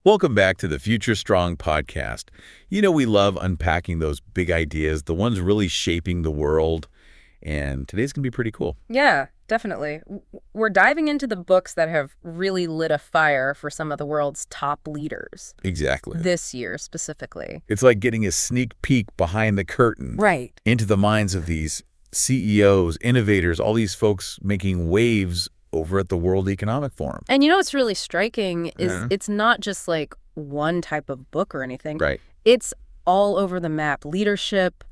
Welcome back to the Future Strong podcast. You know, we love unpacking those big ideas, the ones really shaping the world. And today's going to be pretty cool. Yeah, definitely. We're diving into the books that have really lit a fire for some of the world's top leaders. Exactly. This year, specifically. It's like getting a sneak peek behind the curtain. Right. Into the minds of these CEOs, innovators, all these folks making waves over at the World Economic Forum. And you know what's really striking is it's not just like one type of book or anything. Right. It's all over the map. Leadership,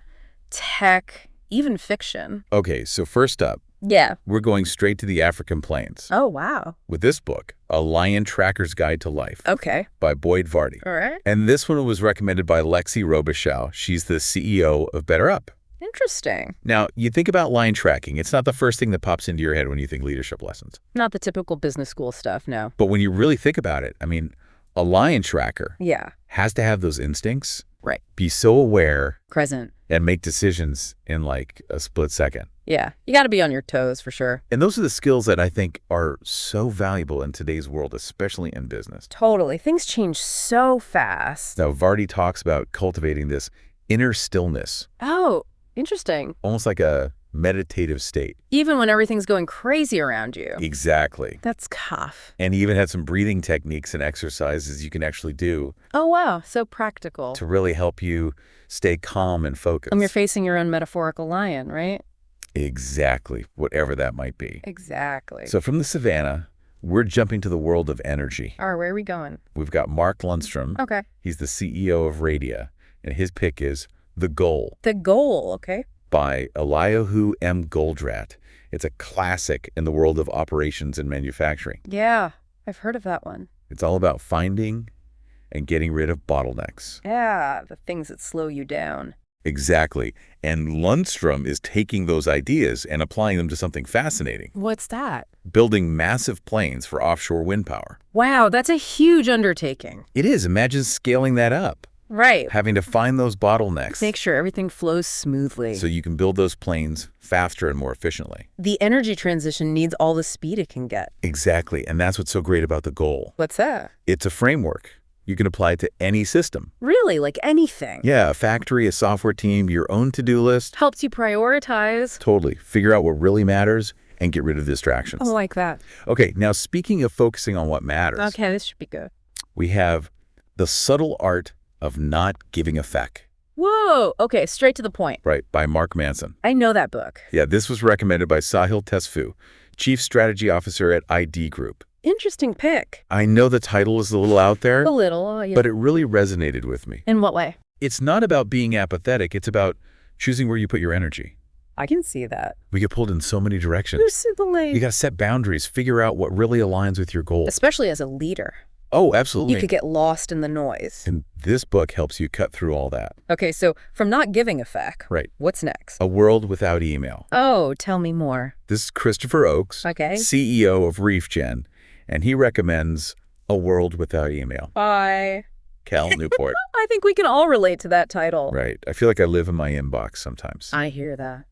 tech, even fiction. Okay, so first up, we're going straight to the African plains. Oh, wow. With this book, A Lion Tracker's Guide to Life. Okay. By Boyd Varty. All right. And this one was recommended by Lexi Robichaud. She's the CEO of Better Up. Interesting. Now, you think about line tracking. It's not the first thing that pops into your head when you think leadership lessons. Not the typical business school stuff, no. But when you really think about it, I mean, a lion tracker has to have those instincts. Right. Be so aware. Present. And make decisions in like a split second. Yeah. You got to be on your toes for sure. And those are the skills that I think are so valuable in today's world, especially in business. Totally. Things change so fast. Now, Varty talks about cultivating this inner stillness. Oh, interesting. Almost like a meditative state. Even when everything's going crazy around you. Exactly. That's tough. And he even had some breathing techniques and exercises you can actually do. Oh, wow. So practical. To really help you stay calm and focused. You're facing your own metaphorical lion, right? Exactly. Whatever that might be. Exactly. So from the savannah, we're jumping to the world of energy. All right, where are we going? We've got Mark Lundstrom. Okay. He's the CEO of Radia, and his pick is The Goal. The Goal, okay. By Eliyahu M. Goldratt. It's a classic in the world of operations and manufacturing. Yeah, I've heard of that one. It's all about finding and getting rid of bottlenecks. Yeah, the things that slow you down. Exactly. And Lundstrom is taking those ideas and applying them to something fascinating. What's that? Building massive planes for offshore wind power. Wow, that's a huge undertaking. It is. Imagine scaling that up. Right. Having to find those bottlenecks. Make sure everything flows smoothly. So you can build those planes faster and more efficiently. The energy transition needs all the speed it can get. Exactly. And that's what's so great about The Goal. What's that? It's a framework. You can apply it to any system. Really? Like anything? Yeah, a factory, a software team, your own to-do list. Helps you prioritize. Totally. Figure out what really matters and get rid of distractions. I like that. Okay, now speaking of focusing on what matters. Okay, this should be good. We have The Subtle Art of Not Giving a Feck. Whoa! Okay, straight to the point. Right, by Mark Manson. I know that book. Yeah, this was recommended by Sahil Tesfu, Chief Strategy Officer at ID Group. Interesting pick. I know the title is a little out there. A little, yeah. But it really resonated with me. In what way? It's not about being apathetic. It's about choosing where you put your energy. I can see that. We get pulled in so many directions. You see the lane. You got to set boundaries, figure out what really aligns with your goals. Especially as a leader. Oh, absolutely. You could get lost in the noise. And this book helps you cut through all that. Okay, so from not giving a feck, right? What's next? A World Without Email. Oh, tell me more. This is Christopher Oakes, CEO of ReefGen, and he recommends A World Without Email. By Cal Newport. I think we can all relate to that title. Right. I feel like I live in my inbox sometimes. I hear that.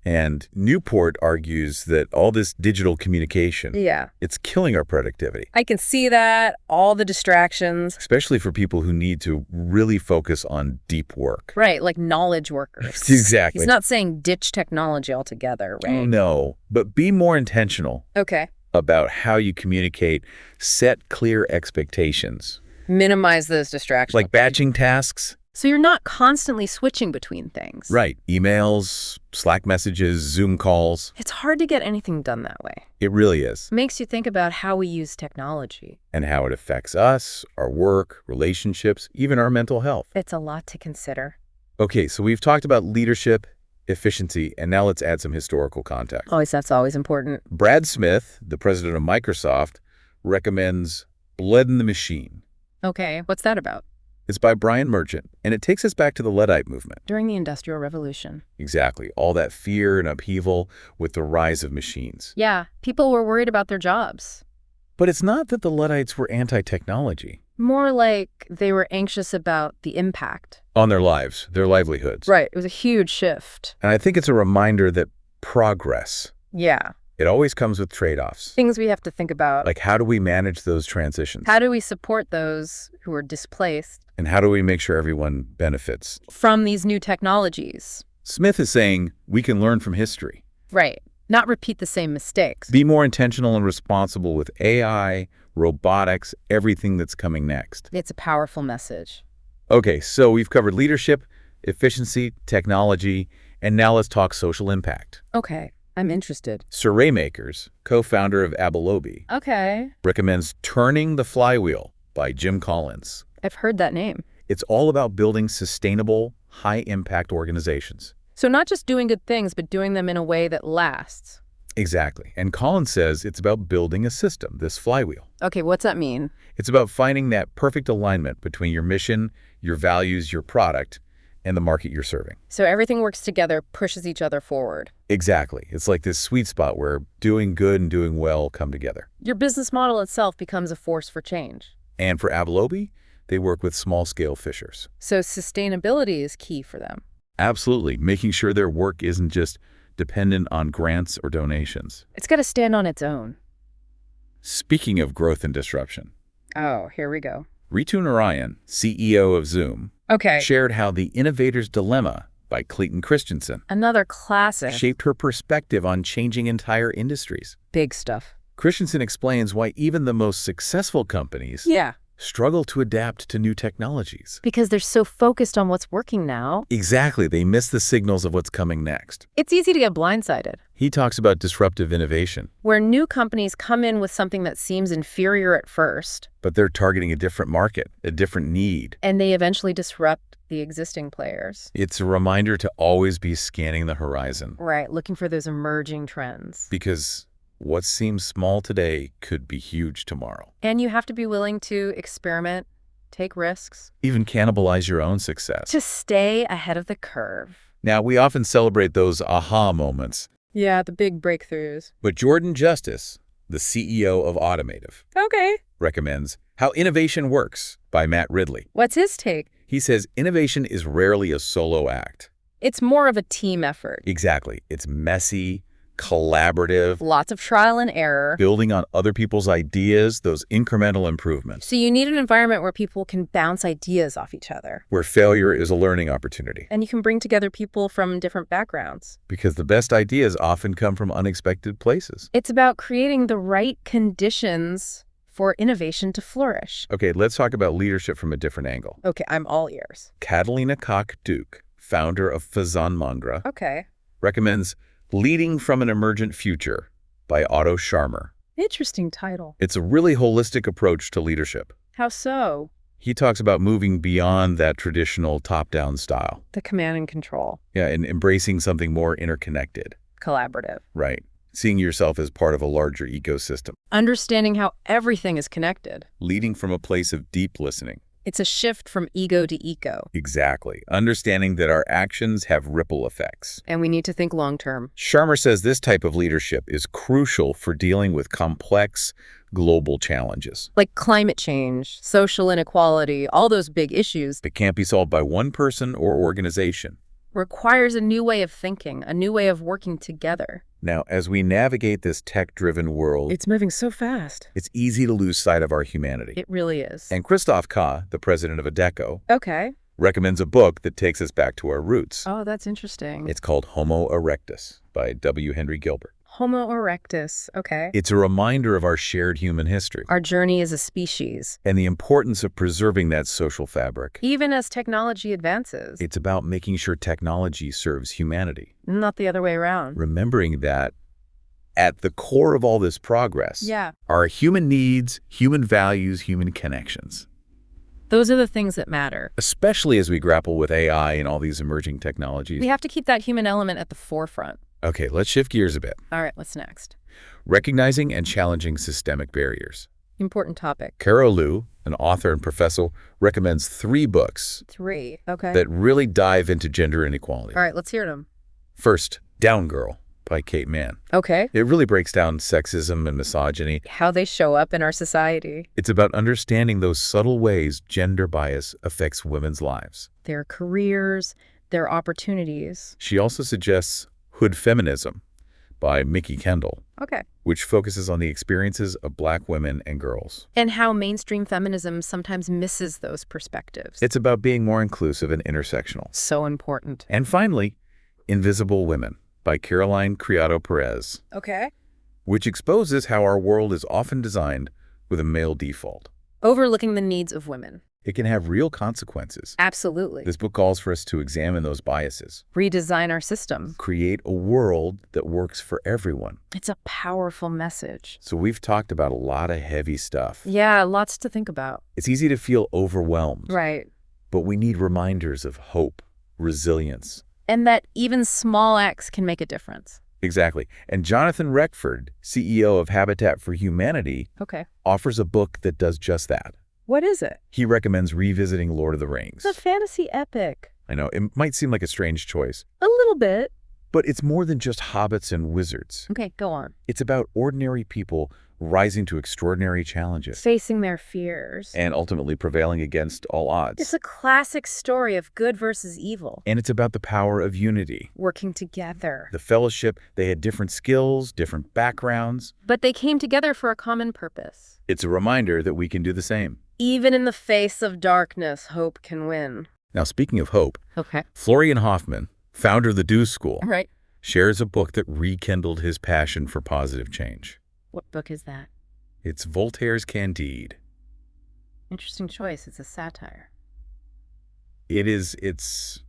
And Newport argues that all this digital communication, it's killing our productivity. I can see that, all the distractions. Especially for people who need to really focus on deep work. Right, like knowledge workers. Exactly. He's not saying ditch technology altogether, right? No, but be more intentional. Okay. About how you communicate, set clear expectations. Minimize those distractions. Like batching tasks. So you're not constantly switching between things. Right. Emails, Slack messages, Zoom calls. It's hard to get anything done that way. It really is. Makes you think about how we use technology. And how it affects us, our work, relationships, even our mental health. It's a lot to consider. Okay, so we've talked about leadership, efficiency, and now let's add some historical context. That's always important. Brad Smith, the president of Microsoft, recommends Blood in the Machine. Okay, what's that about? It's by Brian Merchant, and it takes us back to the Luddite movement. During the Industrial Revolution. Exactly. All that fear and upheaval with the rise of machines. Yeah, people were worried about their jobs. But it's not that the Luddites were anti-technology. More like they were anxious about the impact. On their lives, their livelihoods. Right. It was a huge shift. And I think it's a reminder that progress. Yeah. It always comes with trade-offs. Things we have to think about. Like, how do we manage those transitions? How do we support those who are displaced And how do we make sure everyone benefits? from these new technologies? Smith is saying we can learn from history. Right. Not repeat the same mistakes. Be more intentional and responsible with AI, robotics, everything that's coming next. It's a powerful message. Okay, so we've covered leadership, efficiency, technology, and now let's talk social impact. Okay, I'm interested. Sir Ray Makers, co-founder of Abelobi, Okay. recommends Turning the Flywheel by Jim Collins. I've heard that name. It's all about building sustainable, high-impact organizations. So not just doing good things, but doing them in a way that lasts. Exactly. And Collins says it's about building a system, this flywheel. Okay, what's that mean? It's about finding that perfect alignment between your mission, your values, your product, and the market you're serving. So everything works together, pushes each other forward. Exactly. It's like this sweet spot where doing good and doing well come together. Your business model itself becomes a force for change. And for Abelobi, they work with small-scale fishers. So sustainability is key for them. Absolutely, making sure their work isn't just dependent on grants or donations. It's got to stand on its own. Speaking of growth and disruption, Oh, here we go. Ritu Narayan, CEO of Zoom, Okay. shared how The Innovator's Dilemma by Clayton Christensen Another classic. shaped her perspective on changing entire industries. Big stuff. Christensen explains why even the most successful companies Yeah. struggle to adapt to new technologies. Because they're so focused on what's working now. Exactly, they miss the signals of what's coming next. It's easy to get blindsided. He talks about disruptive innovation, Where new companies come in with something that seems inferior at first, but they're targeting a different market, a different need. and they eventually disrupt the existing players. It's a reminder to always be scanning the horizon, Right, looking for those emerging trends. because what seems small today could be huge tomorrow. And you have to be willing to experiment, take risks, Even cannibalize your own success. to stay ahead of the curve. Now, we often celebrate those aha moments, Yeah, the big breakthroughs. but Jordan Justice, the CEO of Automotive, Okay. recommends How Innovation Works by Matt Ridley. What's his take? He says innovation is rarely a solo act. It's more of a team effort. Exactly. It's messy, collaborative, Lots of trial and error. building on other people's ideas, those incremental improvements, So you need an environment where people can bounce ideas off each other. where failure is a learning opportunity. And you can bring together people from different backgrounds. Because the best ideas often come from unexpected places. It's about creating the right conditions for innovation to flourish. Okay, let's talk about leadership from a different angle. Okay, I'm all ears. Catalina Koch-Duke, founder of Fazan Mangra, Okay. recommends Leading from an Emergent Future by Otto Scharmer. Interesting title. It's a really holistic approach to leadership. How so? He talks about moving beyond that traditional top-down style. The command and control. Yeah, and embracing something more interconnected. Collaborative. Right. Seeing yourself as part of a larger ecosystem. Understanding how everything is connected. Leading from a place of deep listening. It's a shift from ego to eco. Exactly. Understanding that our actions have ripple effects. And we need to think long term. Scharmer says this type of leadership is crucial for dealing with complex global challenges Like climate change, social inequality, all those big issues that can't be solved by one person or organization. requires a new way of thinking, a new way of working together. Now, as we navigate this tech-driven world, It's moving so fast. it's easy to lose sight of our humanity. It really is. And Christoph Ka, the president of Adecco, Okay. recommends a book that takes us back to our roots. Oh, that's interesting. It's called Homo Erectus by W. Henry Gilbert. Homo erectus. Okay. It's a reminder of our shared human history Our journey as a species. and the importance of preserving that social fabric. Even as technology advances. It's about making sure technology serves humanity, Not the other way around. remembering that at the core of all this progress Yeah. are human needs, human values, human connections. Those are the things that matter. Especially as we grapple with AI and all these emerging technologies. We have to keep that human element at the forefront. Okay, let's shift gears a bit. All right, what's next? Recognizing and challenging systemic barriers. Important topic. Carol Liu, an author and professor, recommends 3 books 3. Okay. that really dive into gender inequality. All right, let's hear them. First, Down Girl by Kate Mann. Okay. It really breaks down sexism and misogyny. How they show up in our society. It's about understanding those subtle ways gender bias affects women's lives. Their careers, their opportunities. She also suggests Hood Feminism by Mickey Kendall, Okay. which focuses on the experiences of Black women and girls. And how mainstream feminism sometimes misses those perspectives. It's about being more inclusive and intersectional. So important. And finally, Invisible Women by Caroline Criado Perez, Okay. which exposes how our world is often designed with a male default. Overlooking the needs of women. It can have real consequences. Absolutely. This book calls for us to examine those biases, Redesign our system. create a world that works for everyone. It's a powerful message. So we've talked about a lot of heavy stuff. Yeah, lots to think about. It's easy to feel overwhelmed, Right. but we need reminders of hope, resilience. And that even small acts can make a difference. Exactly. And Jonathan Reckford, CEO of Habitat for Humanity, Okay. offers a book that does just that. What is it? He recommends revisiting Lord of the Rings. It's a fantasy epic. I know, it might seem like a strange choice, A little bit. but it's more than just hobbits and wizards. Okay, go on. It's about ordinary people rising to extraordinary challenges Facing their fears. and ultimately prevailing against all odds. It's a classic story of good versus evil. And it's about the power of unity. Working together. The fellowship, they had different skills, different backgrounds. But they came together for a common purpose. It's a reminder that we can do the same. Even in the face of darkness, hope can win. Now, speaking of hope, Okay. Florian Hoffman, founder of the Do School, All right. shares a book that rekindled his passion for positive change. What book is that? It's Voltaire's Candide. Interesting choice. It's a satire. It's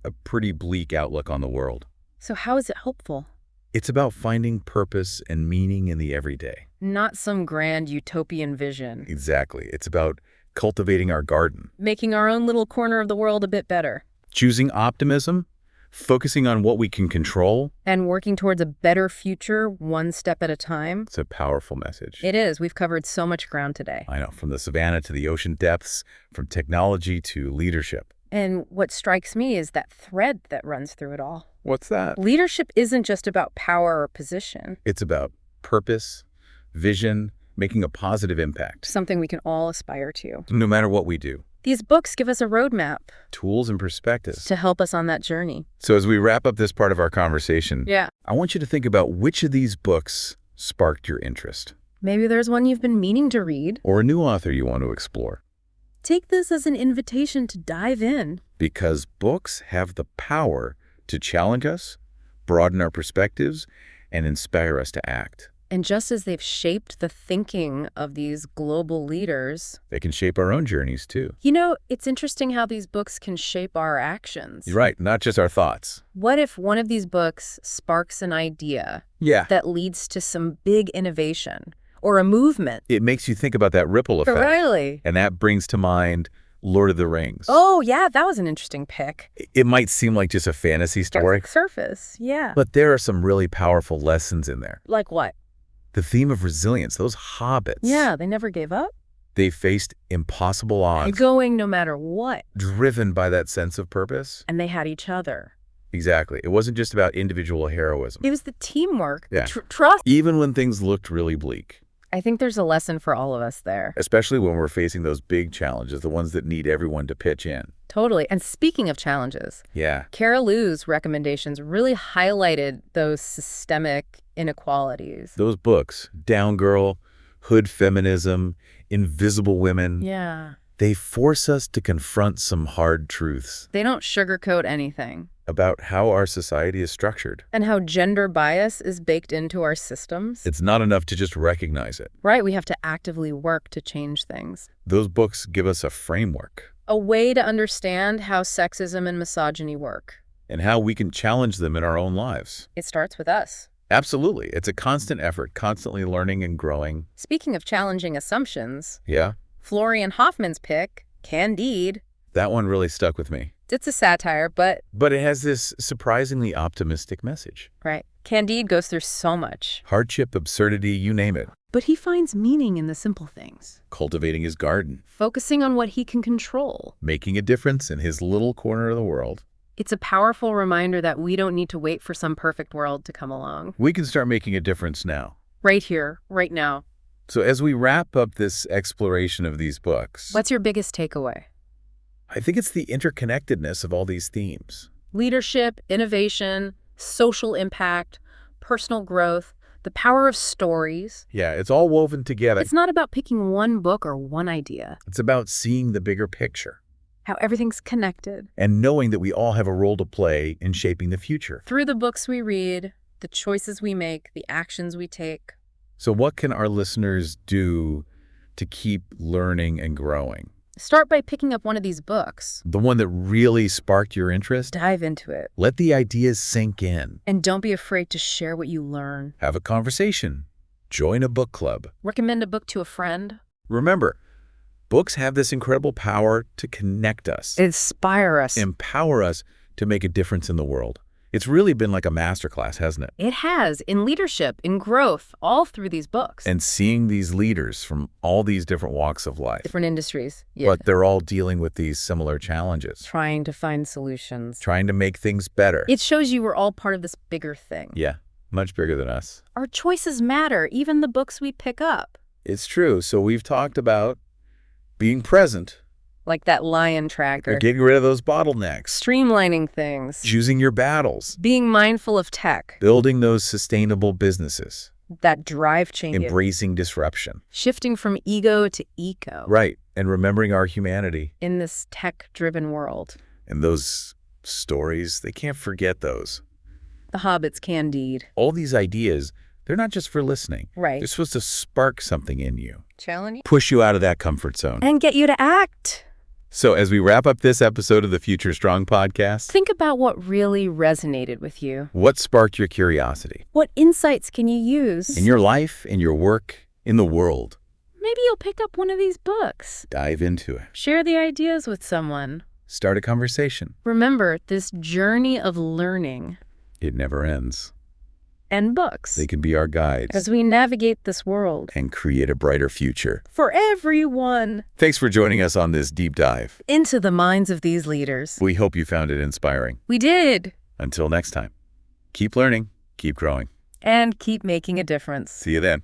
a pretty bleak outlook on the world. So how is it hopeful? It's about finding purpose and meaning in the everyday. Not some grand utopian vision. Exactly. It's about cultivating our garden, Making our own little corner of the world a bit better. choosing optimism, focusing on what we can control. And working towards a better future one step at a time. It's a powerful message. It is. We've covered so much ground today. I know, from the savannah to the ocean depths, from technology to leadership. And what strikes me is that thread that runs through it all. What's that? Leadership isn't just about power or position. It's about purpose, vision, making a positive impact, Something we can all aspire to. no matter what we do. These books give us a roadmap Tools and perspectives. to help us on that journey. So as we wrap up this part of our conversation, Yeah. I want you to think about which of these books sparked your interest, Maybe there's one you've been meaning to read. or a new author you want to explore. Take this as an invitation to dive in. Because books have the power to challenge us, broaden our perspectives, and inspire us to act. And just as they've shaped the thinking of these global leaders, They can shape our own journeys too. you know, it's interesting how these books can shape our actions. You're right, not just our thoughts. What if one of these books sparks an idea Yeah. that leads to some big innovation or a movement? It makes you think about that ripple effect. Really? And that brings to mind Lord of the Rings. Oh, yeah, that was an interesting pick. It might seem like just a fantasy story, Surface, yeah. but there are some really powerful lessons in there. Like what? The theme of resilience, those hobbits. Yeah, they never gave up. They faced impossible odds, Going no matter what. driven by that sense of purpose. And they had each other. Exactly. It wasn't just about individual heroism. It was the teamwork, Yeah. the trust. Even when things looked really bleak, I think there's a lesson for all of us there. especially when we're facing those big challenges, the ones that need everyone to pitch in. Totally. And speaking of challenges, Yeah. Carol Liu's recommendations really highlighted those systemic inequalities. Those books, Down Girl, Hood Feminism, Invisible Women, Yeah. they force us to confront some hard truths They don't sugarcoat anything. about how our society is structured. And how gender bias is baked into our systems. It's not enough to just recognize it. Right, we have to actively work to change things. Those books give us a framework A way to understand how sexism and misogyny work. and how we can challenge them in our own lives. It starts with us. Absolutely. It's a constant effort, constantly learning and growing. Speaking of challenging assumptions, Yeah, Florian Hoffman's pick, Candide, that one really stuck with me. it's a satire, but, But it has this surprisingly optimistic message. right, Candide goes through so much. Hardship, absurdity, you name it. But he finds meaning in the simple things. Cultivating his garden, Focusing on what he can control. making a difference in his little corner of the world. It's a powerful reminder that we don't need to wait for some perfect world to come along. We can start making a difference now. Right here, right now. So as we wrap up this exploration of these books, What's your biggest takeaway? I think it's the interconnectedness of all these themes. Leadership, innovation, social impact, personal growth, the power of stories. Yeah, it's all woven together. It's not about picking one book or one idea. It's about seeing the bigger picture How everything's connected. and knowing that we all have a role to play in shaping the future. Through the books we read, the choices we make, the actions we take. So what can our listeners do to keep learning and growing? Start by picking up one of these books. The one that really sparked your interest? Dive into it. Let the ideas sink in. And don't be afraid to share what you learn. Have a conversation. Join a book club. Recommend a book to a friend. Remember, books have this incredible power to connect us, Inspire us. empower us to make a difference in the world. It's really been like a masterclass, hasn't it? It has, in leadership, in growth, all through these books. And seeing these leaders from all these different walks of life. Different industries. Yeah. But they're all dealing with these similar challenges, Trying to find solutions. trying to make things better. It shows you we're all part of this bigger thing. Yeah, much bigger than us. Our choices matter, even the books we pick up. It's true. So we've talked about being present, Like that lion tracker. getting rid of those bottlenecks, Streamlining things. choosing your battles, Being mindful of tech. building those sustainable businesses, That drive change. embracing disruption. Shifting from ego to eco. Right, and remembering our humanity. In this tech-driven world. And those stories, they can't forget those. The Hobbit's Candide. All these ideas, they're not just for listening. Right. They're supposed to spark something in you, Challenge you. push you out of that comfort zone. And get you to act. So as we wrap up this episode of the Future Strong podcast, Think about what really resonated with you. what sparked your curiosity? What insights can you use? In your life, in your work, in the world. Maybe you'll pick up one of these books. Dive into it. Share the ideas with someone. Start a conversation. Remember, this journey of learning It never ends. and books They can be our guides as we navigate this world and create a brighter future. for everyone Thanks for joining us on this deep dive. into the minds of these leaders. We hope you found it inspiring. We did. Until next time, keep learning, keep growing. And keep making a difference. See you then.